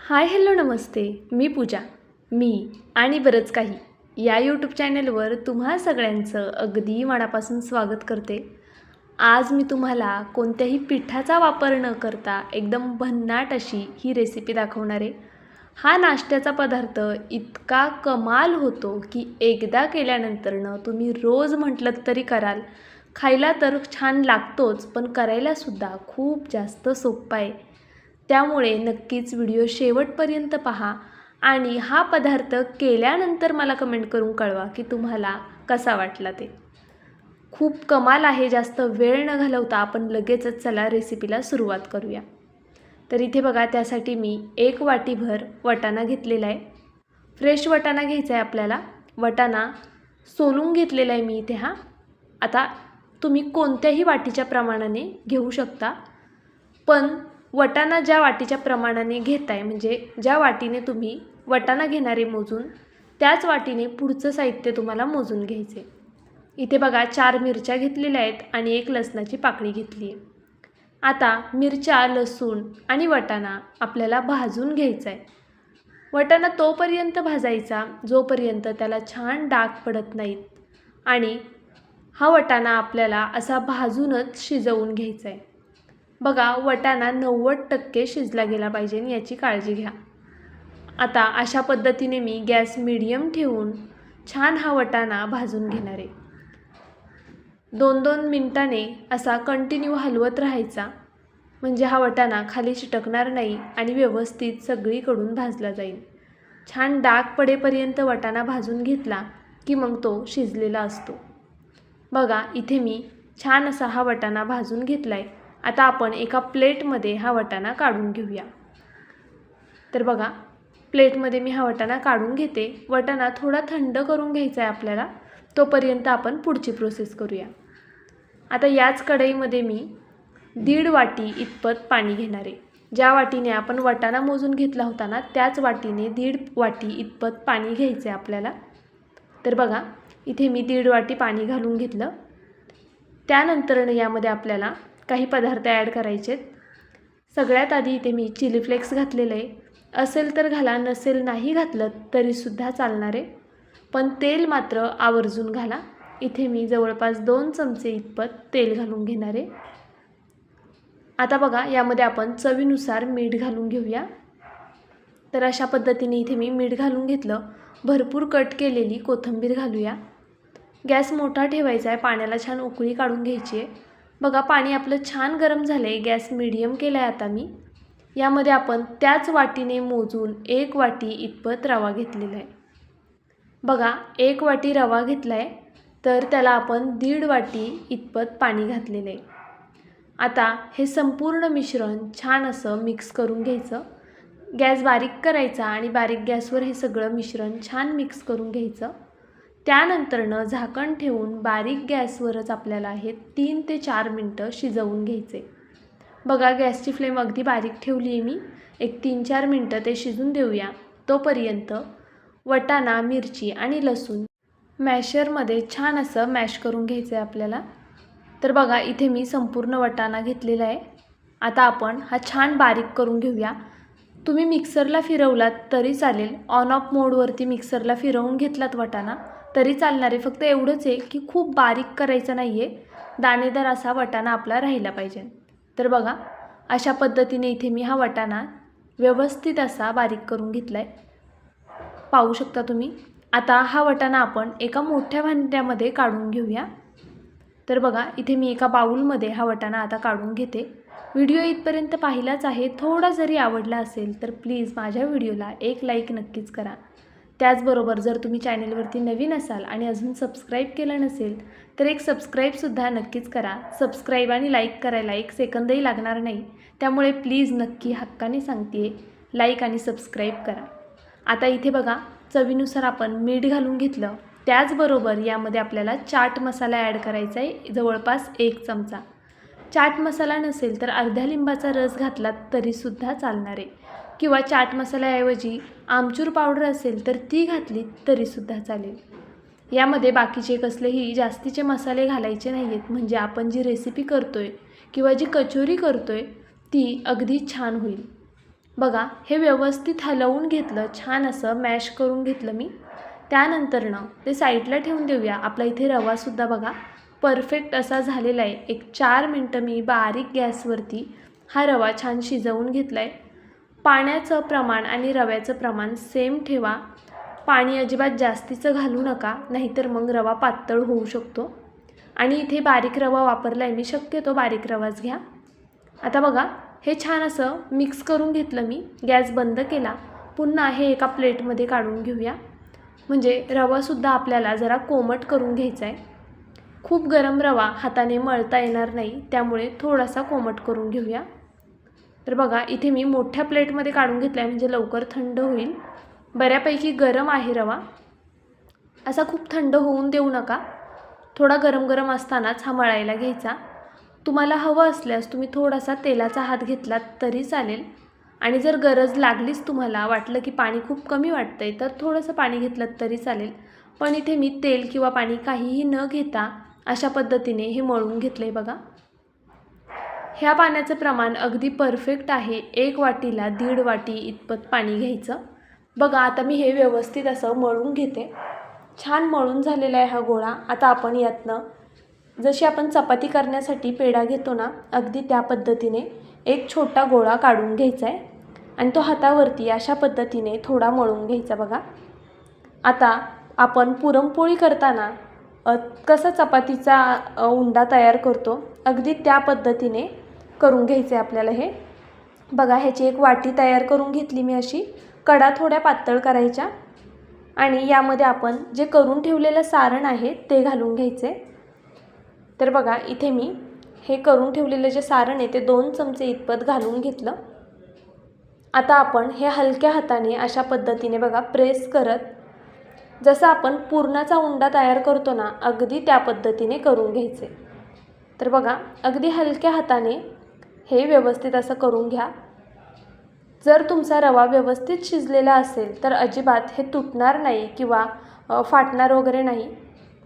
Hi hello नमस्ते. मी पूजा. मी आणि बरंच काही या यूट्यूब चॅनलवर तुम्हा सगळ्यांचं अगदी मनापासून स्वागत करते. आज मी तुम्हाला कोणत्याही पिठाचा वापर न करता एकदम भन्नाट अशी ही रेसिपी दाखवणार आहे. हा नाश्त्याचा पदार्थ इतका कमाल होतो की एकदा केल्यानंतरनं तुम्ही रोज म्हटलं तरी कराल. खायला तर छान लागतोच, पण करायलासुद्धा खूप जास्त सोपा आहे. त्यामुळे नक्कीच व्हिडिओ शेवटपर्यंत पहा आणि हा पदार्थ केल्यानंतर मला कमेंट करून कळवा की तुम्हाला कसा वाटला ते. खूप कमाल आहे. जास्त वेळ न घालवता आपण लगेचच चला रेसिपीला सुरुवात करूया. तर इथे बघा, त्यासाठी मी 1 वाटीभर वाटाणा घेतलेला आहे. फ्रेश वाटाणा घ्यायचा आहे आपल्याला. वाटाणा सोलून घेतलेला आहे मी इथे हा. आता तुम्ही कोणत्याही वाटीच्या प्रमाणाने घेऊ शकता, पण वाटाणा ज्या वाटीच्या प्रमाणाने घेताय, म्हणजे ज्या वाटीने तुम्ही वाटाणा घेणारे मोजून, त्याच वाटीने पुढचं साहित्य तुम्हाला मोजून घ्यायचे. इथे बघा 4 मिरच्या घेतलेल्या आहेत आणि 1 लसणाची पाकळी घेतली आहे. आता मिरच्या, लसूण आणि वाटाणा आपल्याला भाजून घ्यायचा आहे. वाटाणा तोपर्यंत भाजायचा जोपर्यंत त्याला छान डाग पडत नाहीत आणि हा वाटाणा आपल्याला असा भाजूनच शिजवून घ्यायचा आहे. बघा, वाटाणा 90% शिजला गेला पाहिजे याची काळजी घ्या. आता अशा पद्धतीने मी गॅस मीडियम ठेवून छान हा वाटाणा भाजून घेणार आहे. 2-2 मिनिटाने असा कंटिन्यू हलवत राहायचा, म्हणजे हा वाटाणा खाली चिटकणार नाही आणि व्यवस्थित सगळीकडून भाजला जाईल. छान डाग पडेपर्यंत वाटाणा भाजून घेतला की मग तो शिजलेला असतो. बघा, इथे मी छान असा हा वाटाणा भाजून घेतला आहे. आता आपण एका प्लेटमध्ये हा वाटाणा काढून घेऊया. तर बघा, प्लेटमध्ये मी हा वाटाणा काढून घेते. वाटाणा थोडा थंड करून घ्यायचा आहे आपल्याला. तोपर्यंत आपण पुढची प्रोसेस करूया. आता याच कढईमध्ये मी 1.5 वाटी इतपत पाणी घेणार आहे. ज्या वाटीने आपण वाटाणा मोजून घेतला होता ना, त्याच वाटीने 1.5 वाटी इतपत पाणी घ्यायचं आहे आपल्याला. तर बघा, इथे मी 1.5 वाटी पाणी घालून घेतलं. त्यानंतरनं यामध्ये आपल्याला काही पदार्थ ॲड करायचे आहेत. सगळ्यात आधी इथे मी चिली फ्लेक्स घातलेलं आहे. असेल तर घाला, नसेल नाही घातलं तरीसुद्धा चालणार आहे, पण तेल मात्र आवर्जून घाला. इथे मी जवळपास 2 चमचे इतपत तेल घालून घेणार आहे. आता बघा, यामध्ये आपण चवीनुसार मीठ घालून घेऊया. तर अशा पद्धतीने इथे मी मीठ घालून घेतलं. भरपूर कट केलेली कोथिंबीर घालूया. गॅस मोठा ठेवायचा आहे. पाण्याला छान उकळी काढून घ्यायची आहे. बघा, पाणी आपलं छान गरम झालं आहे. गॅस मीडियम केला आहे आता मी. यामध्ये आपण त्याच वाटीने मोजून 1 वाटी इतपत रवा घेतलेला आहे. बघा, 1 वाटी रवा घेतला आहे, तर त्याला आपण 1.5 वाटी इतपत पाणी घातलेलं आहे. आता हे संपूर्ण मिश्रण छान असं मिक्स करून घ्यायचं. गॅस बारीक करायचा आणि बारीक गॅसवर हे सगळं मिश्रण छान मिक्स करून घ्यायचं. त्यानंतरनं झाकण ठेवून बारीक गॅसवरच आपल्याला हे 3 ते 4 मिनटं शिजवून घ्यायचे. बघा, गॅसची फ्लेम अगदी बारीक ठेवली आहे मी. एक 3-4 मिनटं ते शिजून देऊया. तोपर्यंत वाटाणा, मिरची आणि लसूण मॅशरमध्ये छान असं मॅश करून घ्यायचं आहे आपल्याला. तर बघा, इथे मी संपूर्ण वाटाणा घेतलेला आहे. आता आपण हा छान बारीक करून घेऊया. तुम्ही मिक्सरला फिरवलात तरी चालेल. ऑन ऑफ मोडवरती मिक्सरला फिरवून घेतलात वाटाणा तरी चालणार आहे. फक्त एवढंच आहे की खूप बारीक करायचं नाही आहे. दाणेदार असा वाटाणा आपला राहिला पाहिजे. तर बघा, अशा पद्धतीने इथे मी हा वाटाणा व्यवस्थित असा बारीक करून घेतला आहे. पाहू शकता तुम्ही. आता हा वाटाणा आपण एका मोठ्या भांड्यामध्ये काढून घेऊया. तर बघा, इथे मी एका बाउलमध्ये हा वाटाणा आता काढून घेते. व्हिडिओ इथपर्यंत पाहिलाच आहे. थोडा जरी आवडला असेल तर प्लीज माझ्या व्हिडिओला एक लाईक नक्कीच करा. त्याचबरोबर जर तुम्ही चॅनलवरती नवीन असाल आणि अजून सबस्क्राईब केलं नसेल तर एक सबस्क्राईबसुद्धा नक्कीच करा. सबस्क्राईब आणि लाईक करायला 1 सेकंदही लागणार नाही. त्यामुळे प्लीज नक्की हक्काने सांगते, लाईक आणि सबस्क्राईब करा. आता इथे बघा, चवीनुसार आपण मीठ घालून घेतलं. त्याचबरोबर यामध्ये आपल्याला चाट मसाला ॲड करायचा आहे, जवळपास 1 चमचा. चाट मसाला नसेल तर अर्ध्या लिंबाचा रस घातलात तरीसुद्धा चालणार आहे, किंवा चाट मसाल्याऐवजी आमचूर पावडर असेल तर ती घातली तरीसुद्धा चालेल. यामध्ये बाकीचे कसलेही जास्तीचे मसाले घालायचे नाही आहेत, म्हणजे आपण जी रेसिपी करतो आहे किंवा जी कचोरी करतो आहे ती अगदी छान होईल. बघा हे व्यवस्थित हलवून घेतलं, छान असं मॅश करून घेतलं मी. त्यानंतरनं ते साईडला ठेवून देऊया. आपला इथे रवासुद्धा बघा परफेक्ट असा झालेला आहे. एक 4 मिनटं मी बारीक गॅसवरती हा रवा छान शिजवून घेतला आहे. पाण्याचं प्रमाण आणि रव्याचं प्रमाण सेम ठेवा. पाणी अजिबात जास्तीचं घालू नका, नाहीतर मग रवा पातळ होऊ शकतो. आणि इथे बारीक रवा वापरला आहे मी, शक्यतो बारीक रवाच घ्या. आता बघा हे छान असं मिक्स करून घेतलं मी. गॅस बंद केला. पुन्हा हे एका प्लेटमध्ये काढून घेऊया. म्हणजे रवासुद्धा आपल्याला जरा कोमट करून घ्यायचा आहे. खूप गरम रवा हाताने मळता येणार नाही, त्यामुळे थोडासा कोमट करून घेऊया. तर बघा इथे मी मोठ्या प्लेटमध्ये काढून घेतला आहे, म्हणजे लवकर थंड होईल. बऱ्यापैकी गरम आहे रवा. असा खूप थंड होऊन देऊ नका. थोडा गरम गरम असतानाच हा मळायला घ्यायचा. तुम्हाला हवं असल्यास तुम्ही थोडासा तेलाचा हात घेतलात तरी चालेल. आणि जर गरज लागलीच, तुम्हाला वाटलं की पाणी खूप कमी वाटतंय, तर थोडंसं पाणी घेतलं तरी चालेल. पण इथे मी तेल किंवा पाणी काहीही न घेता अशा पद्धतीने हे मळून घेतलं आहे बघा. ह्या पाण्याचं प्रमाण अगदी परफेक्ट आहे. 1 वाटीला 1.5 वाटी इतपत पाणी घ्यायचं. बघा आता मी हे व्यवस्थित असं मळून घेते. छान मळून झालेला आहे हा गोळा. आता आपण यातनं जशी आपण चपाती करण्यासाठी पेढा घेतो ना, अगदी त्या पद्धतीने एक छोटा गोळा काढून घ्यायचा आहे आणि तो हातावरती अशा पद्धतीने थोडा मळून घ्यायचा बघा. आता आपण पुरणपोळी करताना कसा चपातीचा उंडा तयार करतो, अगदी त्या पद्धतीने करून घ्यायचं आहे आपल्याला हे. बघा ह्याची एक वाटी तयार करून घेतली मी अशी. कडा थोड्या पातळ करायच्या आणि यामध्ये आपण जे करून ठेवलेलं सारण आहे ते घालून घ्यायचे. तर बघा इथे मी हे करून ठेवलेलं जे सारण आहे ते 2 चमचे इतपत घालून घेतलं. आता आपण हे हलक्या हाताने अशा पद्धतीने बघा प्रेस करत, जसं आपण पुरणाचा उंडा तयार करतो ना, अगदी त्या पद्धतीने करून घ्यायचे. तर बघा अगदी हलक्या हाताने हे व्यवस्थित असं करून घ्या. जर तुमचा रवा व्यवस्थित शिजलेला असेल तर अजिबात हे तुटणार नाही किंवा फाटणार वगैरे नाही.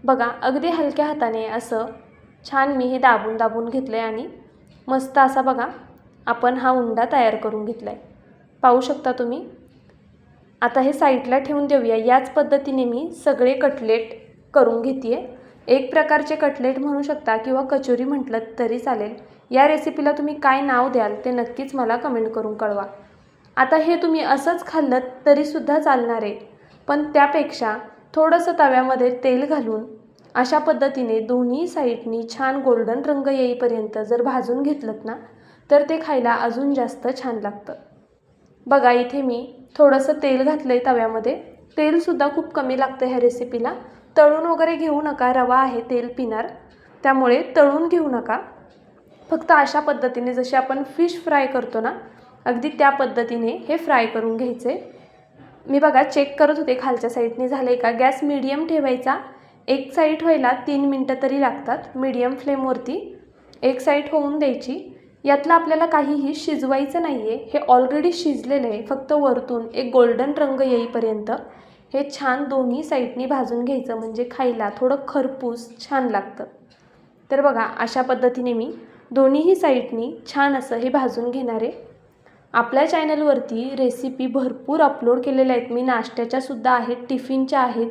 बघा अगदी हलक्या हाताने असं छान मी हे दाबून दाबून घेतलं आहे आणि मस्त असा बघा आपण हा उंडा तयार करून घेतला आहे. पाहू शकता तुम्ही. आता हे साईडला ठेवून देऊया. याच पद्धतीने मी सगळे कटलेट करून घेते आहे. एक प्रकारचे कटलेट म्हणू शकता किंवा कचोरी म्हटलं तरी चालेल. या रेसिपीला तुम्ही काय नाव द्याल ते नक्कीच मला कमेंट करून कळवा. आता हे तुम्ही असंच खाल्लं तरीसुद्धा चालणार आहे, पण त्यापेक्षा थोडंसं तव्यामध्ये तेल घालून अशा पद्धतीने दोन्ही साईडनी छान गोल्डन रंग येईपर्यंत जर भाजून घेतलंत ना, तर ते खायला अजून जास्त छान लागतं. बघा इथे मी थोडंसं तेल घातलं आहे तव्यामध्ये. तेलसुद्धा खूप कमी लागतं ह्या रेसिपीला. तळून वगैरे घेऊ नका, रवा आहे तेल पिणार, त्यामुळे तळून घेऊ नका. फक्त अशा पद्धतीने जशी आपण फिश फ्राय करतो ना, अगदी त्या पद्धतीने हे फ्राय करून घ्यायचे. मी बघा चेक करत होते खालच्या साईडने झालं आहे का. गॅस मीडियम ठेवायचा. एक साईड व्हायला 3 मिनटं तरी लागतात. मीडियम फ्लेमवरती एक साईड होऊन द्यायची. यातलं आपल्याला काहीही शिजवायचं नाही आहे, हे ऑलरेडी शिजलेलं आहे. फक्त वरतून एक गोल्डन रंग येईपर्यंत हे छान दोन्ही साईडनी भाजून घ्यायचं, म्हणजे खायला थोडं खरपूस छान लागतं. तर बघा अशा पद्धतीने मी दोन्हीही साईडनी छान असं हे भाजून घेणार आहे. आपल्या चॅनलवरती रेसिपी भरपूर अपलोड केलेल्या आहेत. मी नाश्त्याच्यासुद्धा आहेत, टिफिनच्या आहेत,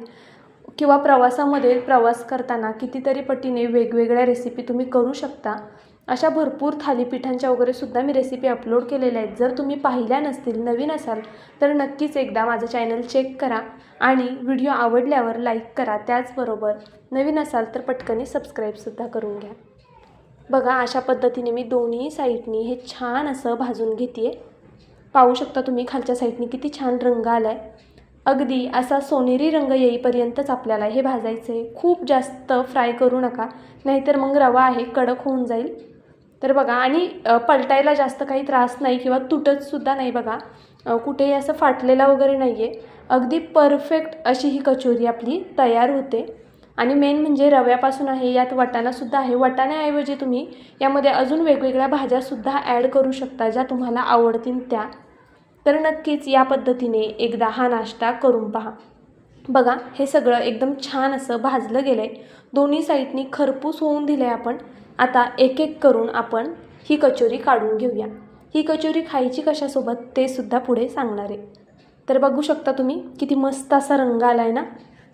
किंवा प्रवासामध्ये प्रवास करताना कितीतरी पटीने वेगवेगळ्या रेसिपी तुम्ही करू शकता. अशा भरपूर थालीपीठांच्या वगैरेसुद्धा मी रेसिपी अपलोड केलेल्या आहेत. जर तुम्ही पाहिल्या नसतील, नवीन असाल तर नक्कीच एकदा माझं चॅनल चेक करा आणि व्हिडिओ आवडल्यावर लाईक करा. त्याचबरोबर नवीन असाल तर पटकन सबस्क्राईबसुद्धा करून घ्या. बघा अशा पद्धतीने मी दोन्ही साईडनी हे छान असं भाजून घेते आहे. पाहू शकता तुम्ही खालच्या साईडनी किती छान रंग आला आहे. अगदी असा सोनेरी रंग येईपर्यंतच आपल्याला हे भाजायचं आहे. खूप जास्त फ्राय करू नका, नाहीतर मग रवा आहे कडक होऊन जाईल. तर बघा आणि पलटायला जास्त काही त्रास नाही किंवा तुटतसुद्धा नाही. बघा कुठेही असं फाटलेला वगैरे नाही आहे. अगदी परफेक्ट अशी ही कचोरी आपली तयार होते. आणि मेन म्हणजे रव्यापासून आहे, यात वाटाणासुद्धा आहे. वाटाण्याऐवजी तुम्ही यामध्ये अजून वेगवेगळ्या भाज्यासुद्धा ॲड करू शकता, ज्या तुम्हाला आवडतील त्या. तर नक्कीच या पद्धतीने एकदा हा नाश्ता करून पहा. बघा हे सगळं एकदम छान असं भाजलं गेलं आहे. दोन्ही साईडनी खरपूस होऊन दिलं आहे आपण. आता एक एक करून आपण ही कचोरी काढून घेऊया. ही कचोरी खायची कशासोबत ते सुद्धा पुढे सांगणार आहे. तर बघू शकता तुम्ही किती मस्त असा रंग आला आहे ना.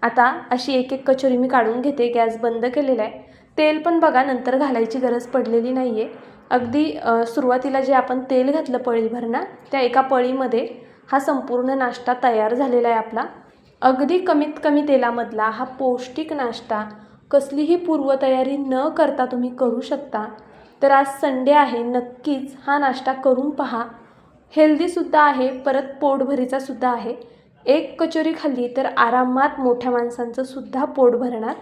आता अशी एक एक कचोरी मी काढून घेते. गॅस बंद केलेला आहे. तेल पण बघा नंतर घालायची गरज पडलेली नाही आहे. अगदी सुरुवातीला जे आपण तेल घातलं पळीभर ना, त्या एका पळीमध्ये हा संपूर्ण नाश्ता तयार झालेला आहे आपला. अगदी कमीत कमी तेलामधला हा पौष्टिक नाश्ता कसलीही पूर्वतयारी न करता तुम्ही करू शकता. तर आज संडे आहे, नक्कीच हा नाश्ता करून पहा. हेल्दीसुद्धा आहे, परत पोटभरीचासुद्धा आहे. एक कचोरी खाल्ली तर आरामात मोठ्या माणसांचं सुद्धा पोट भरणार.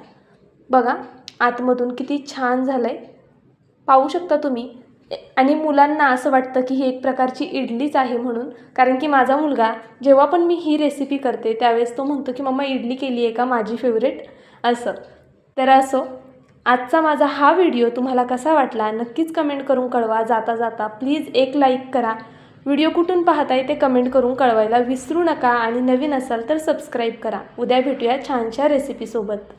बघा आतमधून किती छान झालं आहे, पाहू शकता तुम्ही. आणि मुलांना असं वाटतं की ही एक प्रकारची इडलीच आहे म्हणून, कारण की माझा मुलगा जेव्हा पण मी ही रेसिपी करते त्यावेळेस तो म्हणतो की मम्मा इडली केली आहे का, माझी फेवरेट असं. तर असो, आजचा माझा हा व्हिडिओ तुम्हाला कसा वाटला नक्कीच कमेंट करून कळवा. जाता जाता प्लीज एक लाईक करा. व्हिडिओ कुठून पाहताय ते कमेंट करून कळवायला विसरू नका. आणि नवीन असाल तर सबस्क्राईब करा. उद्या भेटूया छानशा रेसिपीसोबत.